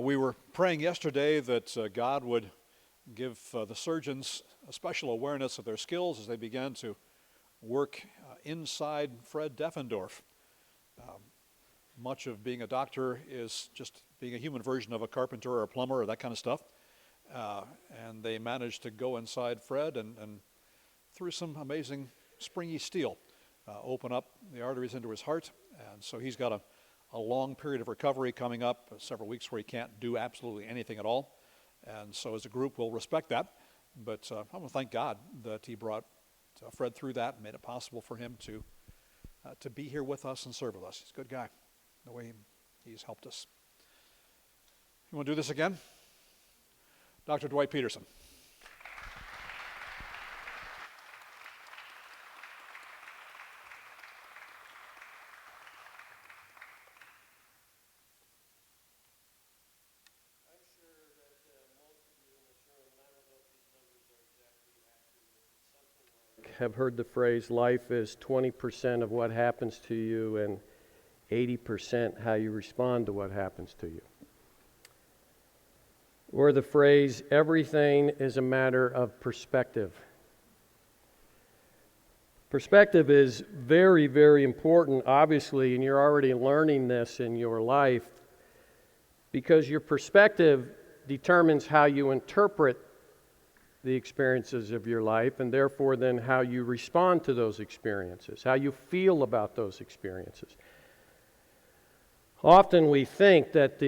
We were praying yesterday that God would give the surgeons a special awareness of their skills as they began to work inside Fred Deffendorf. Much of being a doctor is just being a human version of a carpenter or a plumber or that kind of stuff. And they managed to go inside Fred and through some amazing springy steel, open up the arteries into his heart. And so he's got a long period of recovery coming up, several weeks where he can't do absolutely anything at all. And so as a group, we'll respect that. But I want to thank God that he brought Fred through that and made it possible for him to be here with us and serve with us. He's a good guy, the way he's helped us. You want to do this again? Dr. Dwight Peterson. Have heard the phrase, life is 20% of what happens to you and 80% how you respond to what happens to you. Or the phrase, everything is a matter of perspective. Perspective is very, very important, obviously, and you're already learning this in your life, because your perspective determines how you interpret the experiences of your life, and therefore then how you respond to those experiences, how you feel about those experiences. Often we think that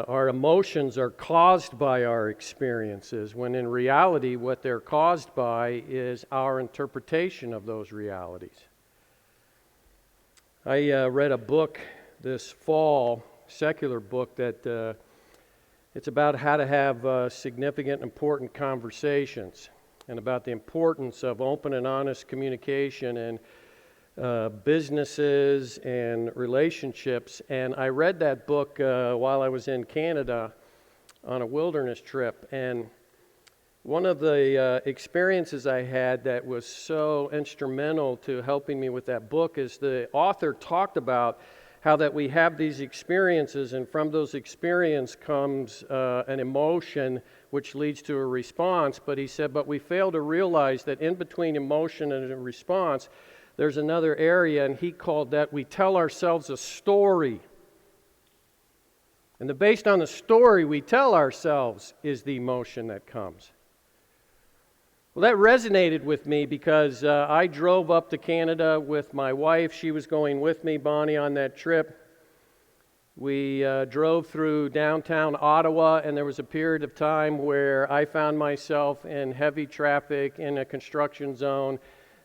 our emotions are caused by our experiences, when in reality what they're caused by is our interpretation of those realities. I read a book this fall, secular book, that it's about how to have significant, important conversations and about the importance of open and honest communication and businesses and relationships. And I read that book while I was in Canada on a wilderness trip. And one of the experiences I had that was so instrumental to helping me with that book is the author talked about how that we have these experiences, and from those experiences comes an emotion which leads to a response. But he said, but we fail to realize that in between emotion and a response, there's another area, and he called that we tell ourselves a story. And based on the story we tell ourselves is the emotion that comes. Well, that resonated with me because I drove up to Canada with my wife. She was going with me, Bonnie, on that trip. We drove through downtown Ottawa, and there was a period of time where I found myself in heavy traffic in a construction zone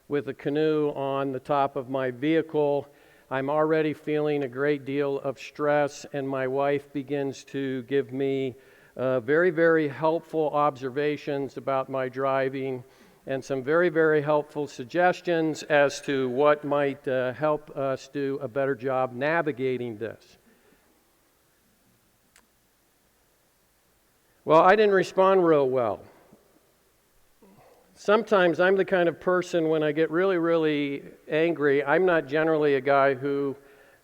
with a canoe on the top of my vehicle. I'm already feeling a great deal of stress, and my wife begins to give me very, very helpful observations about my driving and some very, very helpful suggestions as to what might help us do a better job navigating this. Well, I didn't respond real well. Sometimes I'm the kind of person, when I get really, really angry, I'm not generally a guy who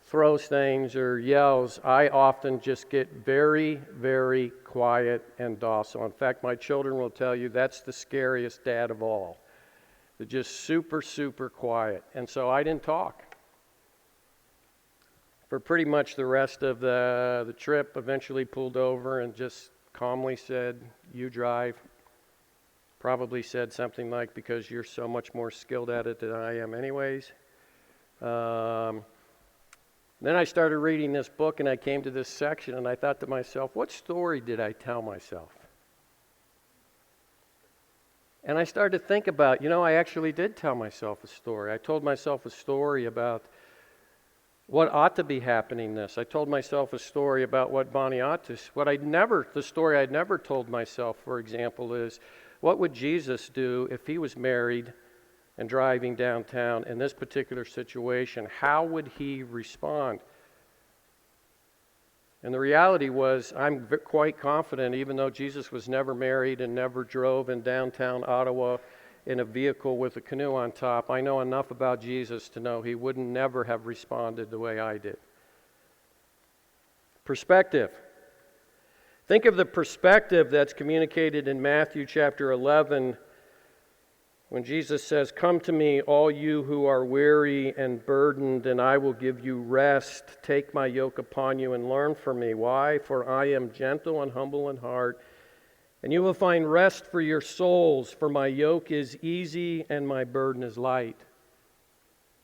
throws things or yells. I often just get very, very quiet and docile. In fact, my children will tell you that's the scariest dad of all. They're just super, super quiet. And so I didn't talk for pretty much the rest of the trip. Eventually pulled over and just calmly said, "You drive." Probably said something like, "Because you're so much more skilled at it than I am anyways." Then I started reading this book, and I came to this section, and I thought to myself, what story did I tell myself? And I started to think about, I actually did tell myself a story. I told myself a story about what ought to be happening this. I told myself a story about what Bonnie ought to. The story I'd never told myself, for example, is what would Jesus do if he was married and driving downtown in this particular situation? How would he respond? And the reality was, I'm quite confident, even though Jesus was never married and never drove in downtown Ottawa in a vehicle with a canoe on top, I know enough about Jesus to know he would never have responded the way I did. Perspective. Think of the perspective that's communicated in Matthew chapter 11 when Jesus says, "Come to me, all you who are weary and burdened, and I will give you rest. Take my yoke upon you and learn from me." Why? "For I am gentle and humble in heart, and you will find rest for your souls, for my yoke is easy and my burden is light."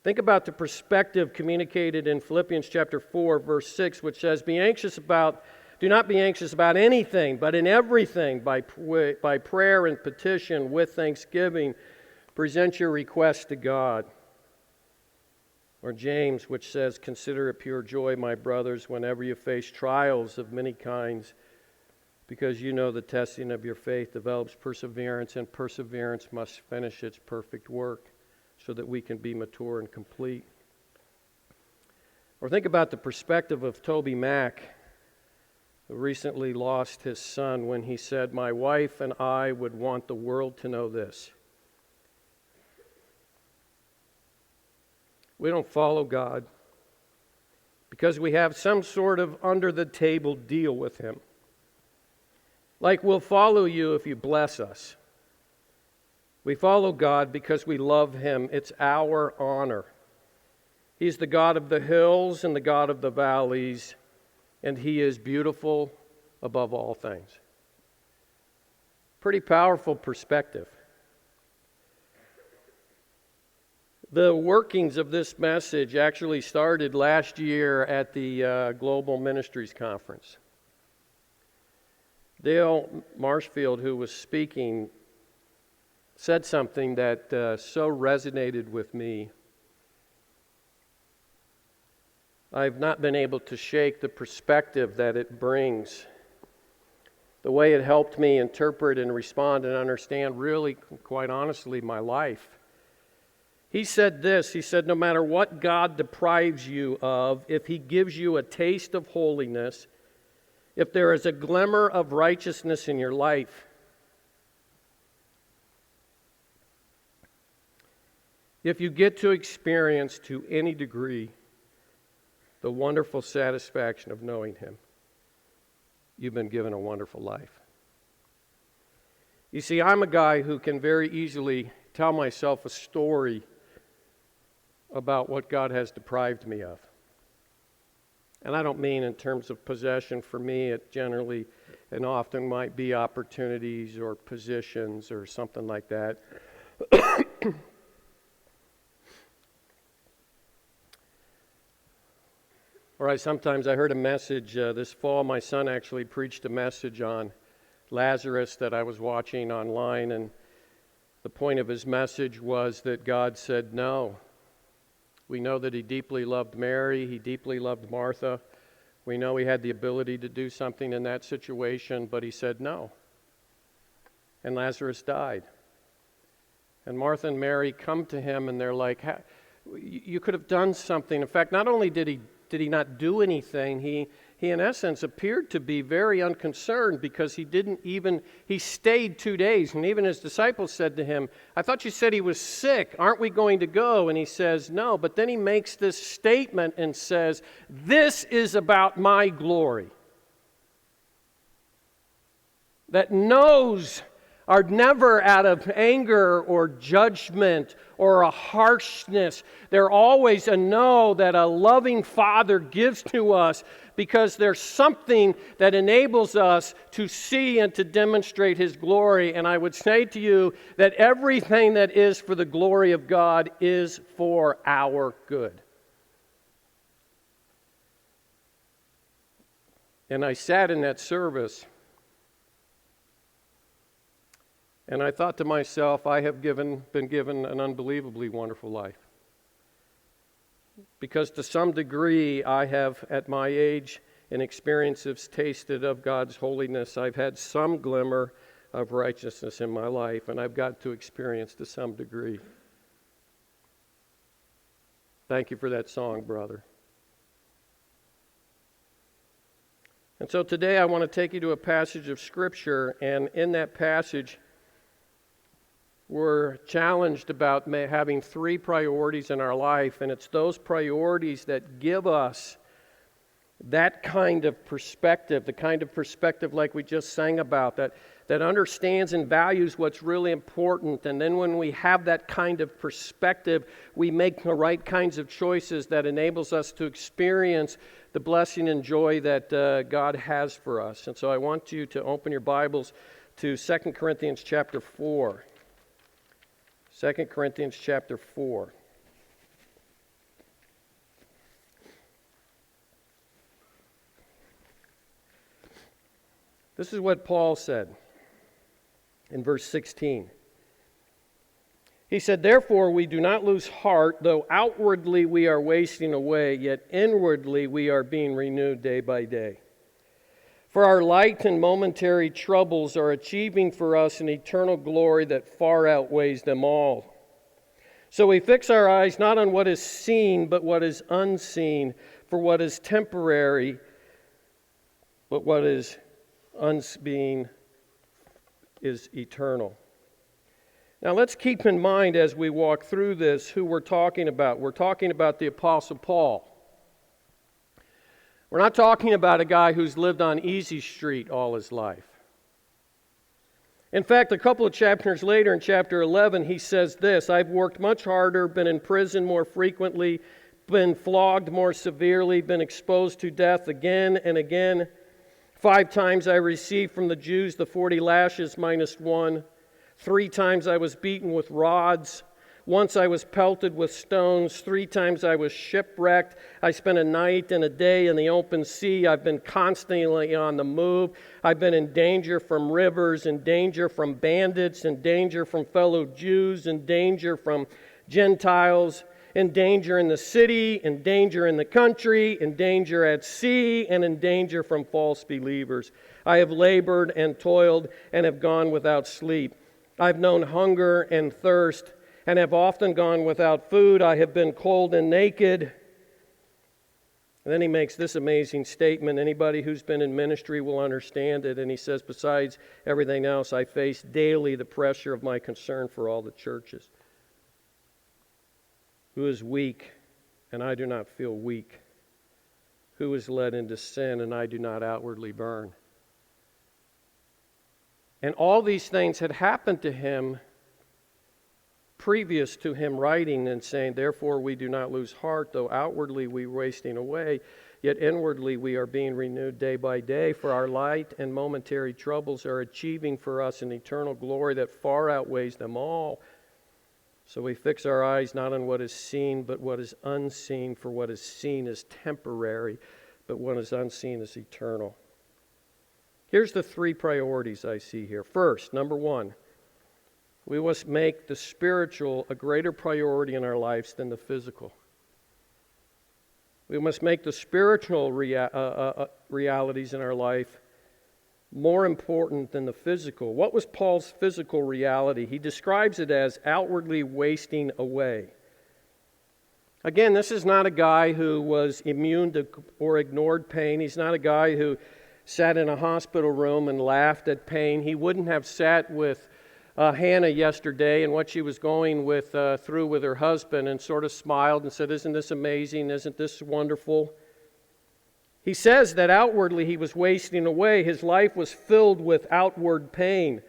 Think about the perspective communicated in Philippians chapter 4, verse 6, which says, Do not be anxious about anything, but in everything, by prayer and petition, with thanksgiving, present your requests to God. Or James, which says, "Consider it pure joy, my brothers, whenever you face trials of many kinds, because you know the testing of your faith develops perseverance, and perseverance must finish its perfect work, so that we can be mature and complete." Or think about the perspective of Toby Mack, who recently lost his son, when he said, "My wife and I would want the world to know this. We don't follow God because we have some sort of under-the-table deal with Him. Like, we'll follow you if you bless us. We follow God because we love Him. It's our honor. He's the God of the hills and the God of the valleys, and He is beautiful above all things." Pretty powerful perspective. The workings of this message actually started last year at the Global Ministries Conference. Dale Marshfield, who was speaking, said something that so resonated with me. I've not been able to shake the perspective that it brings. The way it helped me interpret and respond and understand, really, quite honestly, my life. He said this, he said, no matter what God deprives you of, if He gives you a taste of holiness, if there is a glimmer of righteousness in your life, if you get to experience to any degree the wonderful satisfaction of knowing Him, you've been given a wonderful life. You see, I'm a guy who can very easily tell myself a story about what God has deprived me of. And I don't mean in terms of possession. For me, it generally and often might be opportunities or positions or something like that. Or sometimes I heard a message this fall. My son actually preached a message on Lazarus that I was watching online, and the point of his message was that God said no. We know that He deeply loved Mary. He deeply loved Martha. We know He had the ability to do something in that situation, but He said no. And Lazarus died. And Martha and Mary come to Him, and they're like, you could have done something. In fact, not only did he not do anything, he in essence appeared to be very unconcerned, because he stayed 2 days. And even His disciples said to Him, "I thought you said he was sick. Aren't we going to go?" And He says, "No." But then He makes this statement and says, "This is about my glory." That no's are never out of anger or judgment or a harshness. They're always a no that a loving Father gives to us, because there's something that enables us to see and to demonstrate His glory. And I would say to you that everything that is for the glory of God is for our good. And I sat in that service, and I thought to myself, I have been given an unbelievably wonderful life. Because to some degree, I have, at my age and experiences, tasted of God's holiness. I've had some glimmer of righteousness in my life, and I've got to experience to some degree. Thank you for that song, brother. And so today I want to take you to a passage of Scripture, and in that passage, we're challenged about having 3 priorities in our life, and it's those priorities that give us That kind of perspective, the kind of perspective like we just sang about, that understands and values what's really important. And then when we have that kind of perspective, we make the right kinds of choices that enables us to experience the blessing and joy that God has for us. And so I want you to open your Bibles to 2 Corinthians chapter 4. 2 Corinthians chapter 4. This is what Paul said in verse 16. He said, "Therefore we do not lose heart, though outwardly we are wasting away, yet inwardly we are being renewed day by day. For our light and momentary troubles are achieving for us an eternal glory that far outweighs them all. So we fix our eyes not on what is seen, but what is unseen. For what is temporary, but what is unseen is eternal." Now let's keep in mind as we walk through this who we're talking about. We're talking about the Apostle Paul. We're not talking about a guy who's lived on Easy Street all his life. In fact, a couple of chapters later in chapter 11, he says this, "I've worked much harder, been in prison more frequently, been flogged more severely, been exposed to death again and again. 5 times I received from the Jews the 40 lashes minus 1. 3 times I was beaten with rods. Once I was pelted with stones. 3 times I was shipwrecked. I spent a night and a day in the open sea. I've been constantly on the move. I've been in danger from rivers, in danger from bandits, in danger from fellow Jews, in danger from Gentiles, in danger in the city, in danger in the country, in danger at sea, and in danger from false believers. I have labored and toiled and have gone without sleep. I've known hunger and thirst and have often gone without food. I have been cold and naked." And then he makes this amazing statement. Anybody who's been in ministry will understand it. And he says, "Besides everything else, I face daily the pressure of my concern for all the churches. Who is weak, and I do not feel weak? Who is led into sin, and I do not outwardly burn?" And all these things had happened to him previous to him writing and saying, "Therefore we do not lose heart, though outwardly we are wasting away, yet inwardly we are being renewed day by day. For our light and momentary troubles are achieving for us an eternal glory that far outweighs them all. So we fix our eyes not on what is seen, but what is unseen. For what is seen is temporary, but what is unseen is eternal." Here's the 3 priorities I see here. First, number 1, we must make the spiritual a greater priority in our lives than the physical. We must make the spiritual realities in our life more important than the physical. What was Paul's physical reality? He describes it as outwardly wasting away. Again, this is not a guy who was immune to or ignored pain. He's not a guy who sat in a hospital room and laughed at pain. He wouldn't have sat with Hannah yesterday and what she was going through with her husband and sort of smiled and said, "Isn't this amazing? Isn't this wonderful?" He says that outwardly he was wasting away. His life was filled with outward pain.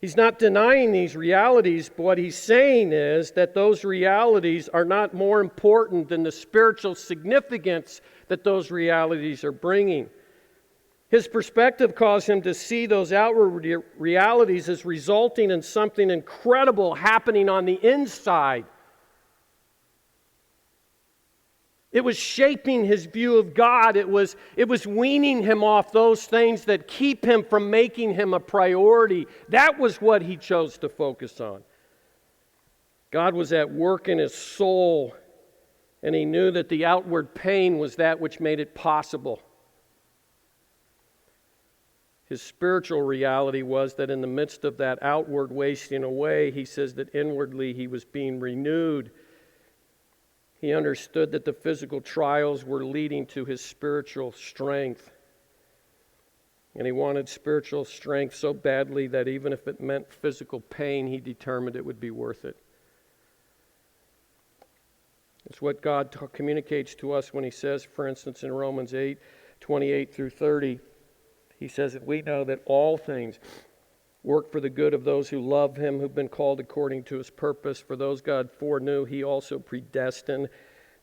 He's not denying these realities, but what he's saying is that those realities are not more important than the spiritual significance that those realities are bringing. His perspective caused him to see those outward realities as resulting in something incredible happening on the inside. It was shaping his view of God. It was weaning him off those things that keep him from making him a priority. That was what he chose to focus on. God was at work in his soul, and he knew that the outward pain was that which made it possible. His spiritual reality was that in the midst of that outward wasting away, he says that inwardly he was being renewed. He understood that the physical trials were leading to his spiritual strength. And he wanted spiritual strength so badly that even if it meant physical pain, he determined it would be worth it. It's what God communicates to us when he says, for instance, in Romans 8:28 through 30, he says that we know that all things work for the good of those who love him, who've been called according to his purpose. For those God foreknew, he also predestined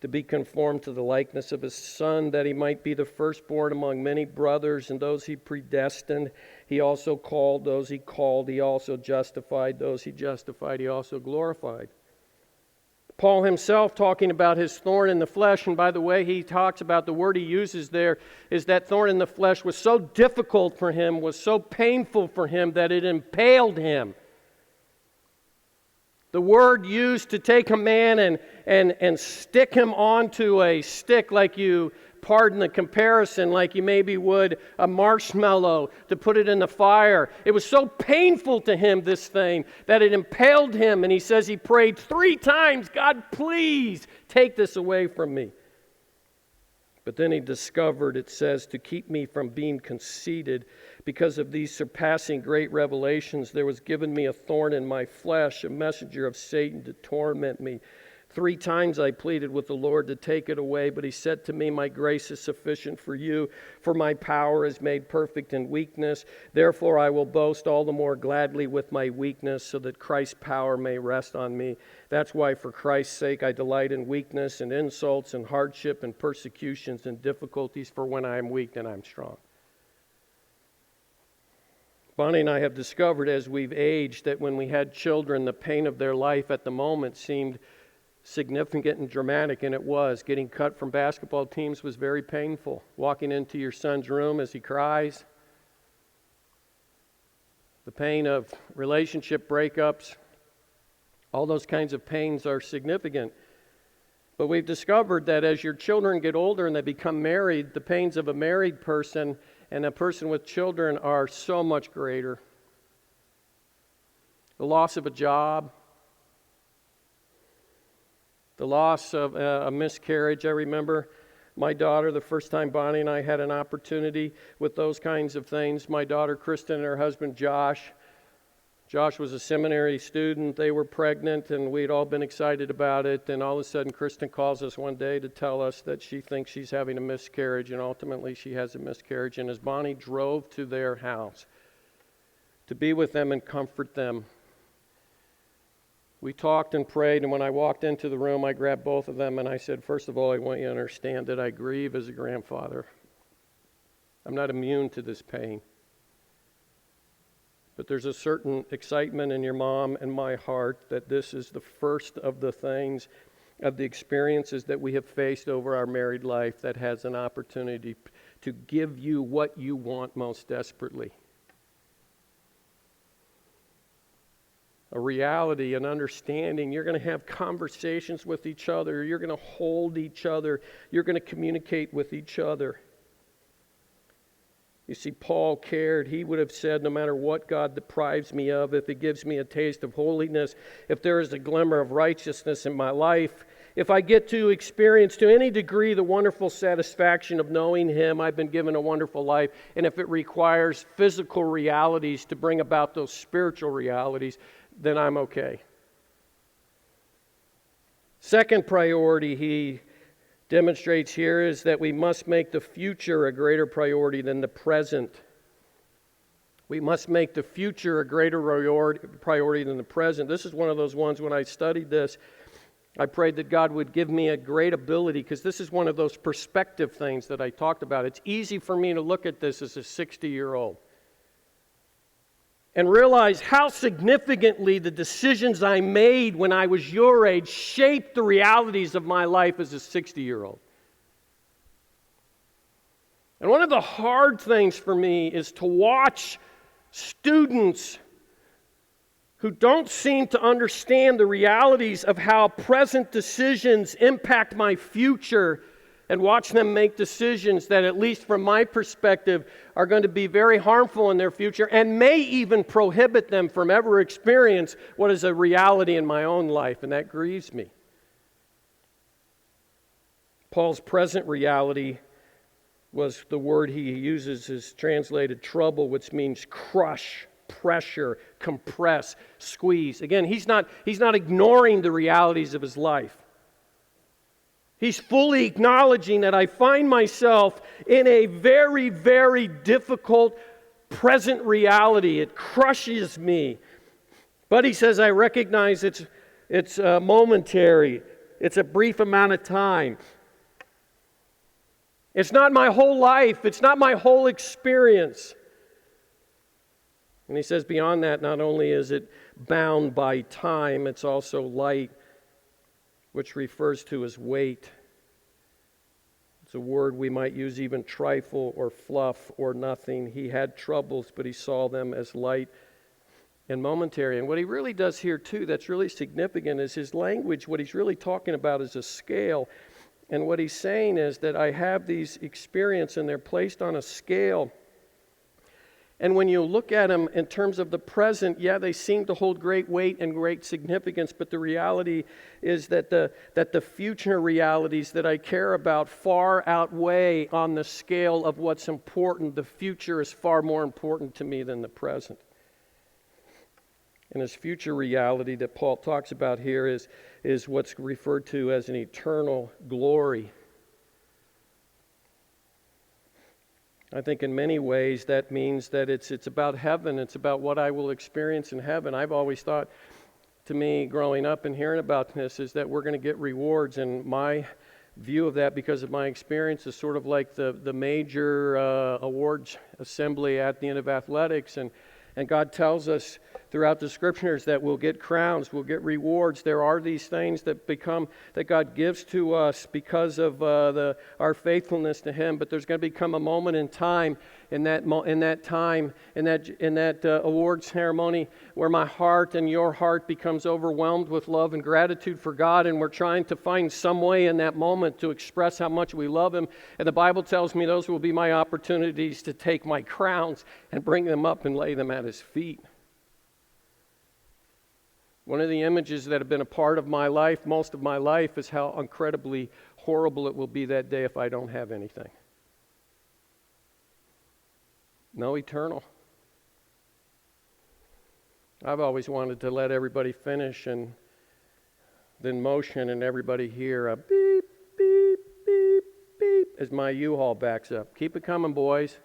to be conformed to the likeness of his Son, that he might be the firstborn among many brothers. And those he predestined, he also called. Those he called, he also justified. Those he justified, he also glorified. Paul himself talking about his thorn in the flesh, and by the way, he talks about the word he uses there is that thorn in the flesh was so difficult for him, was so painful for him that it impaled him. The word used to take a man and stick him onto a stick, like you, pardon the comparison, like you maybe would a marshmallow, to put it in the fire. It was so painful to him, this thing, that it impaled him. And he says he prayed 3 times, God, please take this away from me. But then he discovered, it says, to keep me from being conceited, because of these surpassing great revelations, there was given me a thorn in my flesh, a messenger of Satan to torment me. 3 times I pleaded with the Lord to take it away, but he said to me, my grace is sufficient for you, for my power is made perfect in weakness. Therefore I will boast all the more gladly with my weakness, so that Christ's power may rest on me. That's why for Christ's sake I delight in weakness and insults and hardship and persecutions and difficulties, for when I am weak then I'm strong. Bonnie and I have discovered as we've aged that when we had children, the pain of their life at the moment seemed significant and dramatic, and it was. Getting cut from basketball teams was very painful. Walking into your son's room as he cries. The pain of relationship breakups. All those kinds of pains are significant. But we've discovered that as your children get older and they become married, the pains of a married person and a person with children are so much greater. The loss of a job, the loss of a miscarriage. I remember my daughter, the first time Bonnie and I had an opportunity with those kinds of things. My daughter, Kristen, and her husband, Josh. Josh was a seminary student. They were pregnant, and we'd all been excited about it. And all of a sudden, Kristen calls us one day to tell us that she thinks she's having a miscarriage, and ultimately she has a miscarriage. And as Bonnie drove to their house to be with them and comfort them, we talked and prayed, and when I walked into the room, I grabbed both of them and I said, first of all, I want you to understand that I grieve as a grandfather. I'm not immune to this pain. But there's a certain excitement in your mom and my heart that this is the first of the things, of the experiences that we have faced over our married life that has an opportunity to give you what you want most desperately. A reality, an understanding. You're going to have conversations with each other. You're going to hold each other. You're going to communicate with each other. You see, Paul cared. He would have said, no matter what God deprives me of, if it gives me a taste of holiness, if there is a glimmer of righteousness in my life, if I get to experience to any degree the wonderful satisfaction of knowing Him, I've been given a wonderful life. And if it requires physical realities to bring about those spiritual realities, then I'm okay. Second priority he demonstrates here is that we must make the future a greater priority than the present. We must make the future a greater priority than the present. This is one of those ones when I studied this, I prayed that God would give me a great ability, because this is one of those perspective things that I talked about. It's easy for me to look at this as a 60-year-old and realize how significantly the decisions I made when I was your age shaped the realities of my life as a 60-year-old. And one of the hard things for me is to watch students who don't seem to understand the realities of how present decisions impact my future, and watch them make decisions that, at least from my perspective, are going to be very harmful in their future and may even prohibit them from ever experience what is a reality in my own life, and that grieves me. Paul's present reality was the word he uses is translated trouble, which means crush, pressure, compress, squeeze. Again, he's not ignoring the realities of his life. He's fully acknowledging that I find myself in a very, very difficult present reality. It crushes me. But he says, I recognize it's momentary. It's a brief amount of time. It's not my whole life. It's not my whole experience. And he says beyond that, not only is it bound by time, it's also light, which refers to as weight. It's a word we might use even trifle or fluff or nothing. He had troubles, but he saw them as light and momentary. And what he really does here too, that's really significant, is his language. What he's really talking about is a scale. And what he's saying is that I have these experiences and they're placed on a scale. And when you look at them in terms of the present, yeah, they seem to hold great weight and great significance, but the reality is that the future realities that I care about far outweigh on the scale of what's important. The future is far more important to me than the present. And his future reality that Paul talks about here is what's referred to as an eternal glory. I think in many ways that means that it's about heaven. It's about what I will experience in heaven. I've always thought, to me, growing up and hearing about this, is that we're going to get rewards. And my view of that, because of my experience, is sort of like the major awards assembly at the end of athletics. And God tells us throughout the Scriptures that we'll get crowns, we'll get rewards. There are these things that God gives to us because of our faithfulness to Him. But there's going to become a moment in time, in that award ceremony, where my heart and your heart becomes overwhelmed with love and gratitude for God, and we're trying to find some way in that moment to express how much we love Him. And the Bible tells me those will be my opportunities to take my crowns and bring them up and lay them at His feet. One of the images that have been a part of my life, most of my life, is how incredibly horrible it will be that day if I don't have anything. No eternal. I've always wanted to let everybody finish and then motion and everybody hear a beep, beep, beep, beep as my U-Haul backs up. Keep it coming, boys.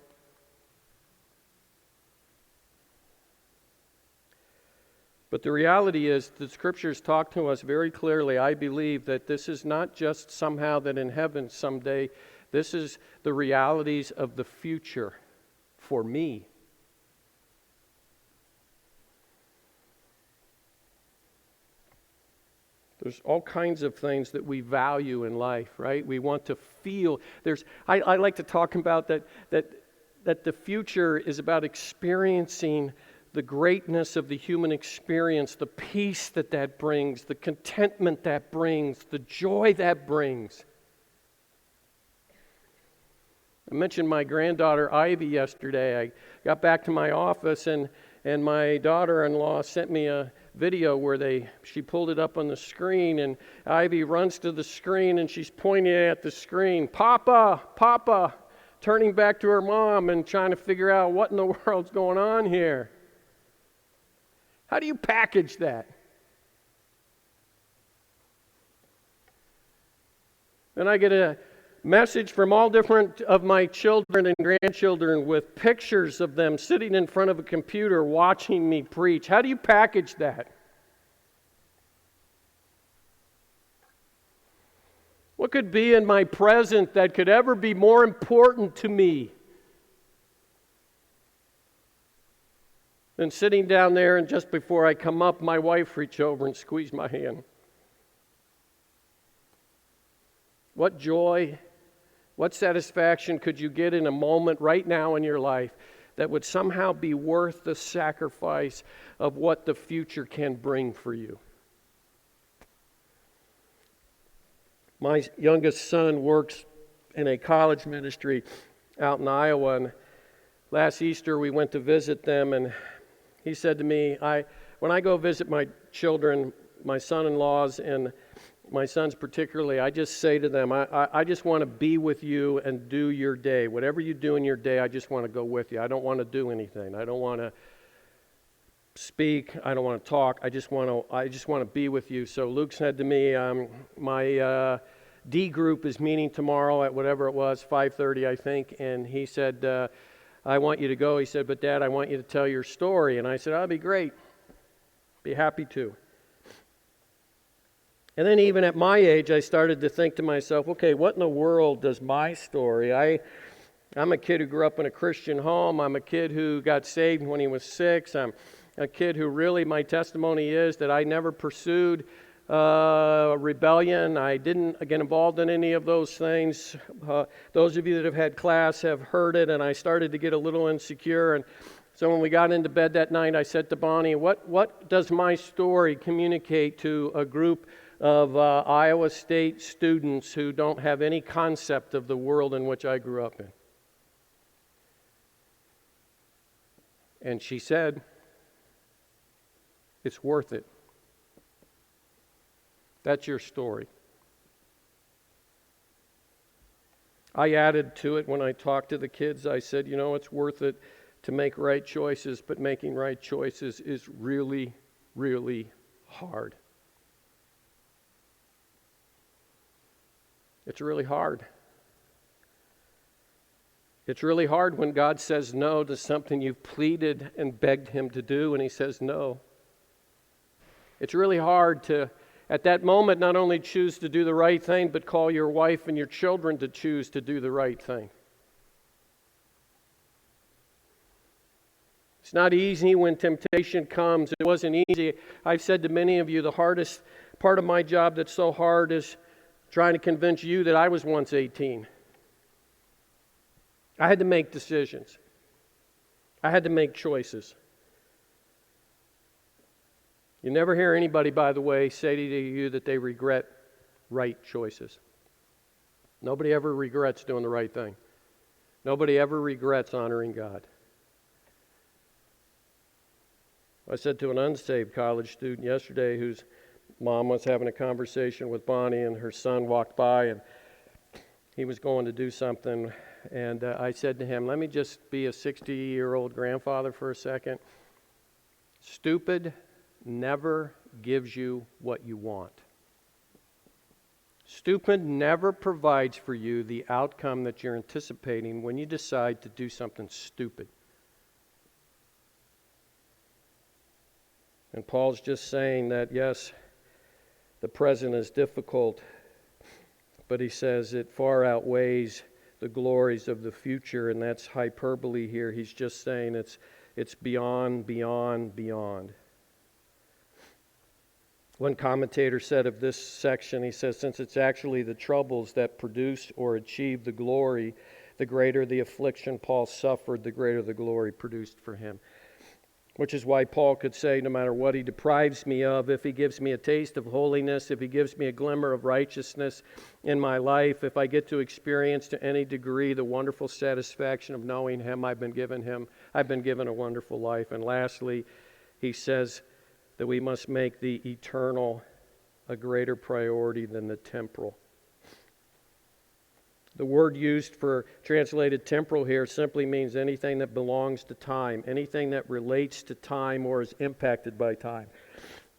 But the reality is, the Scriptures talk to us very clearly, I believe, that this is not just somehow that in heaven someday, this is the realities of the future for me. There's all kinds of things that we value in life, right? We want to feel. I like to talk about that the future is about experiencing the greatness of the human experience, the peace that brings, the contentment that brings, the joy that brings. I mentioned my granddaughter Ivy yesterday. I got back to my office and my daughter-in-law sent me a video where she pulled it up on the screen, and Ivy runs to the screen and she's pointing at the screen, "Papa, Papa," turning back to her mom and trying to figure out what in the world's going on here. How do you package that? Then I get a message from all different of my children and grandchildren with pictures of them sitting in front of a computer watching me preach. How do you package that? What could be in my present that could ever be more important to me than sitting down there and just before I come up, my wife reached over and squeezed my hand? What joy, what satisfaction could you get in a moment right now in your life that would somehow be worth the sacrifice of what the future can bring for you? My youngest son works in a college ministry out in Iowa, and last Easter we went to visit them, and he said to me, when I go visit my children, my son-in-laws and my sons particularly, I just say to them, I just want to be with you and do your day. Whatever you do in your day, I just want to go with you. I don't want to do anything. I don't want to speak. I don't want to talk. I just want to be with you. So Luke said to me, my D group is meeting tomorrow at whatever it was, 5:30 I think, and he said, I want you to go. He said, but Dad, I want you to tell your story. And I said, that'd be great. Be happy to. And then even at my age, I started to think to myself, okay, what in the world does my story? I'm a kid who grew up in a Christian home. I'm a kid who got saved when he was 6. I'm a kid who really, my testimony is that I never pursued rebellion. I didn't get involved in any of those things. Those of you that have had class have heard it, and I started to get a little insecure. And so when we got into bed that night, I said to Bonnie, what does my story communicate to a group of Iowa State students who don't have any concept of the world in which I grew up in? And she said, it's worth it. That's your story. I added to it when I talked to the kids. I said, it's worth it to make right choices, but making right choices is really, really hard. It's really hard. It's really hard when God says no to something you've pleaded and begged Him to do, and He says no. It's really hard to, at that moment, not only choose to do the right thing, but call your wife and your children to choose to do the right thing. It's not easy when temptation comes. It wasn't easy. I've said to many of you, the hardest part of my job that's so hard is trying to convince you that I was once 18. I had to make decisions. I had to make choices. You never hear anybody, by the way, say to you that they regret right choices. Nobody ever regrets doing the right thing. Nobody ever regrets honoring God. I said to an unsaved college student yesterday whose mom was having a conversation with Bonnie, and her son walked by and he was going to do something, and I said to him, let me just be a 60-year-old grandfather for a second. Stupid never gives you what you want. Stupid never provides for you the outcome that you're anticipating when you decide to do something stupid. And Paul's just saying that, yes, the present is difficult, but he says it far outweighs the glories of the future, and that's hyperbole here. He's just saying it's beyond, beyond, beyond. One commentator said of this section, he says, since it's actually the troubles that produce or achieve the glory, the greater the affliction Paul suffered, the greater the glory produced for him. Which is why Paul could say, no matter what He deprives me of, if He gives me a taste of holiness, if He gives me a glimmer of righteousness in my life, if I get to experience to any degree the wonderful satisfaction of knowing Him, I've been given a wonderful life. And lastly, he says that we must make the eternal a greater priority than the temporal. The word used for translated temporal here simply means anything that belongs to time, anything that relates to time or is impacted by time.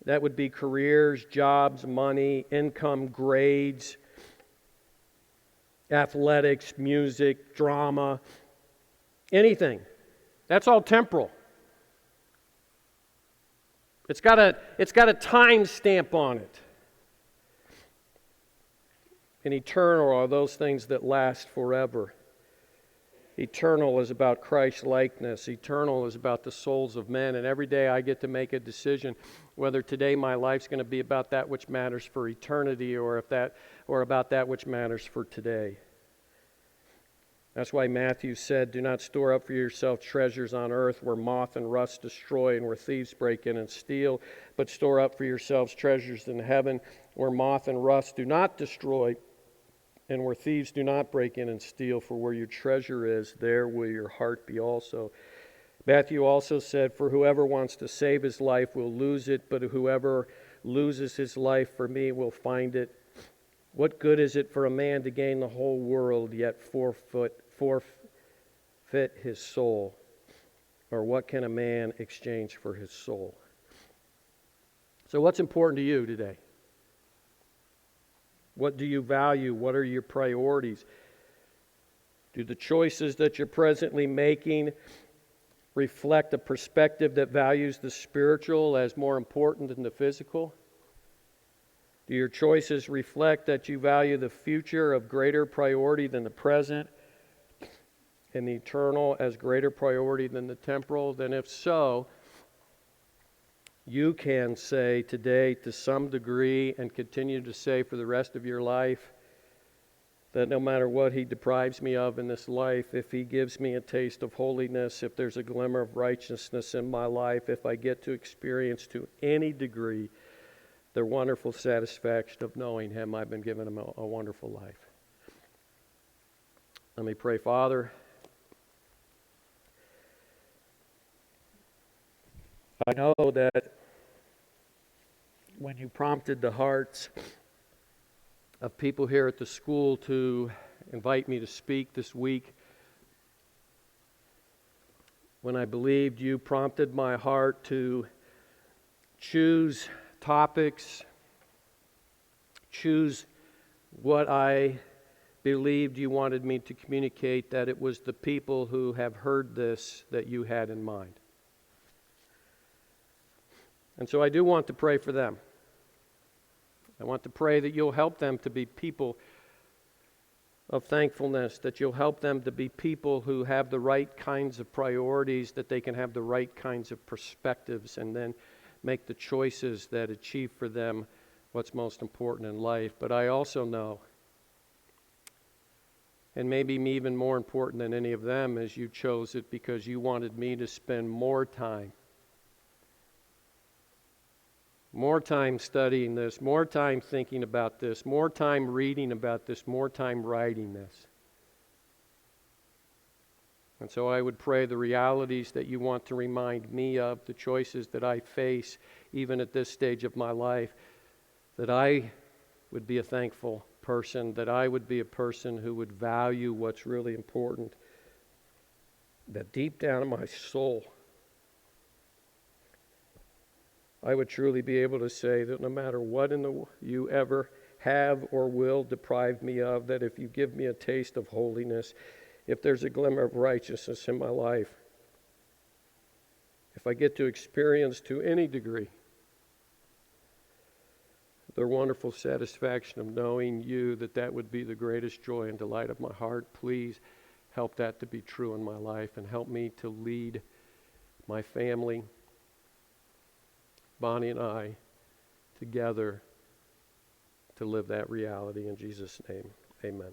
That would be careers, jobs, money, income, grades, athletics, music, drama, anything. That's all temporal. It's got a time stamp on it. And eternal are those things that last forever. Eternal is about Christ's likeness. Eternal is about the souls of men. And every day I get to make a decision whether today my life's going to be about that which matters for eternity or about that which matters for today. That's why Matthew said, do not store up for yourself treasures on earth where moth and rust destroy and where thieves break in and steal, but store up for yourselves treasures in heaven where moth and rust do not destroy and where thieves do not break in and steal, for where your treasure is, there will your heart be also. Matthew also said, for whoever wants to save his life will lose it, but whoever loses his life for me will find it. What good is it for a man to gain the whole world, yet forfeit his soul? Or what can a man exchange for his soul? So what's important to you today? What do you value? What are your priorities? Do the choices that you're presently making reflect a perspective that values the spiritual as more important than the physical? Do your choices reflect that you value the future of greater priority than the present, and the eternal as greater priority than the temporal? Then if so, you can say today to some degree, and continue to say for the rest of your life, that no matter what He deprives me of in this life, if He gives me a taste of holiness, if there's a glimmer of righteousness in my life, if I get to experience to any degree the wonderful satisfaction of knowing Him, I've been given a wonderful life. Let me pray. Father, I know that when you prompted the hearts of people here at the school to invite me to speak this week, when I believed you prompted my heart to choose topics, choose what I believed you wanted me to communicate, that it was the people who have heard this that you had in mind. And so I do want to pray for them. I want to pray that you'll help them to be people of thankfulness, that you'll help them to be people who have the right kinds of priorities, that they can have the right kinds of perspectives, and then make the choices that achieve for them what's most important in life. But I also know, and maybe even more important than any of them, is you chose it because you wanted me to spend more time studying this, more time thinking about this, more time reading about this, more time writing this. And so I would pray the realities that you want to remind me of, the choices that I face even at this stage of my life, that I would be a thankful person, that I would be a person who would value what's really important, that deep down in my soul I would truly be able to say that no matter what you ever have or will deprive me of, that if you give me a taste of holiness, if there's a glimmer of righteousness in my life, if I get to experience to any degree the wonderful satisfaction of knowing you, that would be the greatest joy and delight of my heart. Please help that to be true in my life, and help me to lead my family, Bonnie and I, together to live that reality. In Jesus' name, amen.